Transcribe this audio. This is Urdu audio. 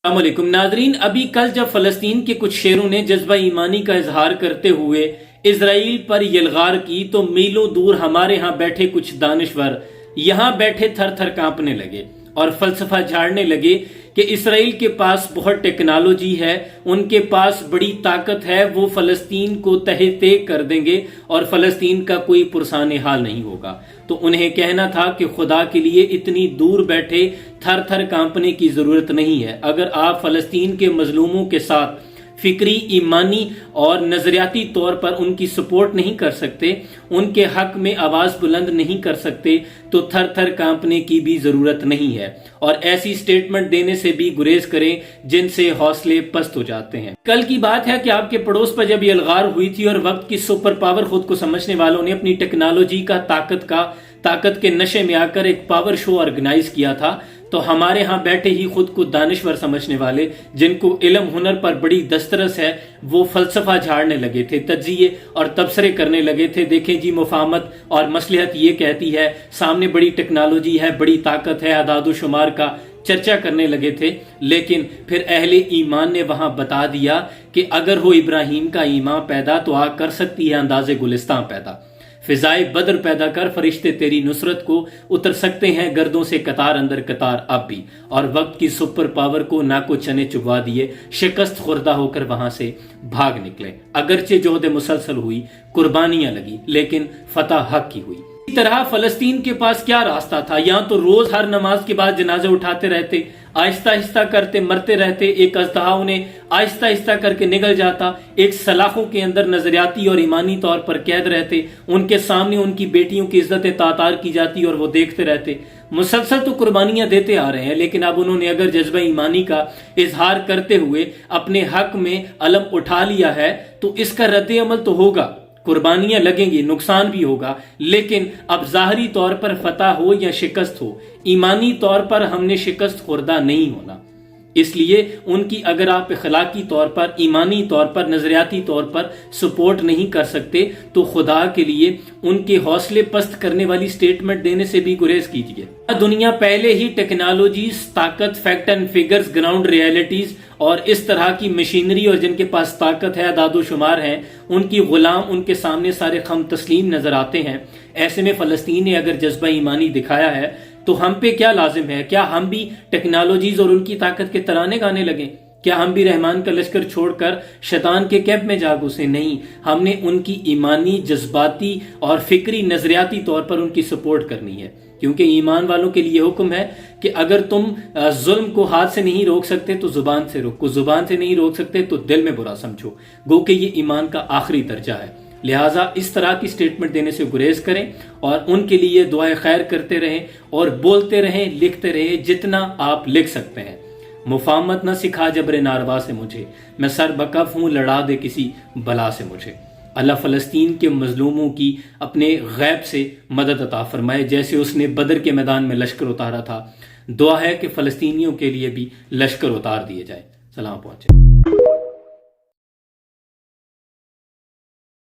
السلام علیکم ناظرین، ابھی کل جب فلسطین کے کچھ شیروں نے جذبہ ایمانی کا اظہار کرتے ہوئے اسرائیل پر یلغار کی تو میلوں دور ہمارے ہاں بیٹھے کچھ دانشور یہاں بیٹھے تھر تھر کانپنے لگے اور فلسفہ جھاڑنے لگے کہ اسرائیل کے پاس بہت ٹیکنالوجی ہے، ان کے پاس بڑی طاقت ہے، وہ فلسطین کو تہہ تے کر دیں گے اور فلسطین کا کوئی پرسان حال نہیں ہوگا۔ تو انہیں کہنا تھا کہ خدا کے لیے اتنی دور بیٹھے تھر تھر کانپنے کی ضرورت نہیں ہے۔ اگر آپ فلسطین کے مظلوموں کے ساتھ فکری، ایمانی اور نظریاتی طور پر ان کی سپورٹ نہیں کر سکتے، ان کے حق میں آواز بلند نہیں کر سکتے، تو تھر تھر کانپنے کی بھی ضرورت نہیں ہے اور ایسی سٹیٹمنٹ دینے سے بھی گریز کریں جن سے حوصلے پست ہو جاتے ہیں۔ کل کی بات ہے کہ آپ کے پڑوس پر جب یہ الغار ہوئی تھی اور وقت کی سپر پاور خود کو سمجھنے والوں نے اپنی ٹیکنالوجی کا طاقت کے نشے میں آ کر ایک پاور شو آرگنائز کیا تھا، تو ہمارے ہاں بیٹھے ہی خود کو دانشور سمجھنے والے، جن کو علم ہنر پر بڑی دسترس ہے، وہ فلسفہ جھاڑنے لگے تھے، تجزیے اور تبصرے کرنے لگے تھے۔ دیکھیں جی، مفاہمت اور مصلحت یہ کہتی ہے، سامنے بڑی ٹیکنالوجی ہے، بڑی طاقت ہے، اعداد و شمار کا چرچا کرنے لگے تھے، لیکن پھر اہل ایمان نے وہاں بتا دیا کہ اگر ہو ابراہیم کا ایمان پیدا تو آگ کر سکتی ہے انداز گلستان پیدا، فضائے بدر پیدا کر فرشتے تیری نصرت کو اتر سکتے ہیں گردوں سے قطار اندر قطار اب بھی، اور وقت کی سپر پاور کو ناکو چنے چبوا دیے، شکست خوردہ ہو کر وہاں سے بھاگ نکلے۔ اگرچہ جہد مسلسل ہوئی، قربانیاں لگی، لیکن فتح حق کی ہوئی۔ اسی طرح فلسطین کے پاس کیا راستہ تھا؟ یہاں تو روز ہر نماز کے بعد جنازے اٹھاتے رہتے، آہستہ آہستہ کرتے مرتے رہتے، ایک اژدہا انہیں آہستہ آہستہ کر کے نگل جاتا، ایک سلاخوں کے اندر نظریاتی اور ایمانی طور پر قید رہتے، ان کے سامنے ان کی بیٹیوں کی عزت تاتار کی جاتی اور وہ دیکھتے رہتے۔ مسلسل تو قربانیاں دیتے آ رہے ہیں، لیکن اب انہوں نے اگر جذبہ ایمانی کا اظہار کرتے ہوئے اپنے حق میں علم اٹھا لیا ہے تو اس کا رد عمل تو ہوگا، قربانیاں لگیں گی، نقصان بھی ہوگا، لیکن اب ظاہری طور پر فتح ہو یا شکست ہو، ایمانی طور پر ہم نے شکست خوردہ نہیں ہونا۔ اس لیے ان کی اگر آپ اخلاقی طور پر، ایمانی طور پر، نظریاتی طور پر سپورٹ نہیں کر سکتے تو خدا کے لیے ان کے حوصلے پست کرنے والی سٹیٹمنٹ دینے سے بھی گریز کیجیے۔ دنیا پہلے ہی ٹیکنالوجیز، طاقت، fact and figures, ground realities اور اس طرح کی مشینری اور جن کے پاس طاقت ہے، اعداد و شمار ہیں، ان کی غلام ان کے سامنے سارے خم تسلیم نظر آتے ہیں۔ ایسے میں فلسطین نے اگر جذبہ ایمانی دکھایا ہے تو ہم پہ کیا لازم ہے؟ کیا ہم بھی ٹیکنالوجیز اور ان کی طاقت کے ترانے گانے لگیں؟ کیا ہم بھی رحمان کا لشکر چھوڑ کر شیطان کے کیمپ میں جا گھسے؟ نہیں، ہم نے ان کی ایمانی، جذباتی اور فکری، نظریاتی طور پر ان کی سپورٹ کرنی ہے، کیونکہ ایمان والوں کے لیے حکم ہے کہ اگر تم ظلم کو ہاتھ سے نہیں روک سکتے تو زبان سے روکو، زبان سے نہیں روک سکتے تو دل میں برا سمجھو، گو کہ یہ ایمان کا آخری درجہ ہے۔ لہٰذا اس طرح کی سٹیٹمنٹ دینے سے گریز کریں اور ان کے لیے دعائے خیر کرتے رہیں اور بولتے رہیں، لکھتے رہیں جتنا آپ لکھ سکتے ہیں۔ مفاہمت نہ سکھا جبر ناروا سے مجھے، میں سر بکف ہوں، لڑا دے کسی بلا سے مجھے۔ اللہ فلسطین کے مظلوموں کی اپنے غیب سے مدد عطا فرمائے، جیسے اس نے بدر کے میدان میں لشکر اتارا تھا۔ دعا ہے کہ فلسطینیوں کے لیے بھی لشکر اتار دیے جائے۔ سلام پہنچے۔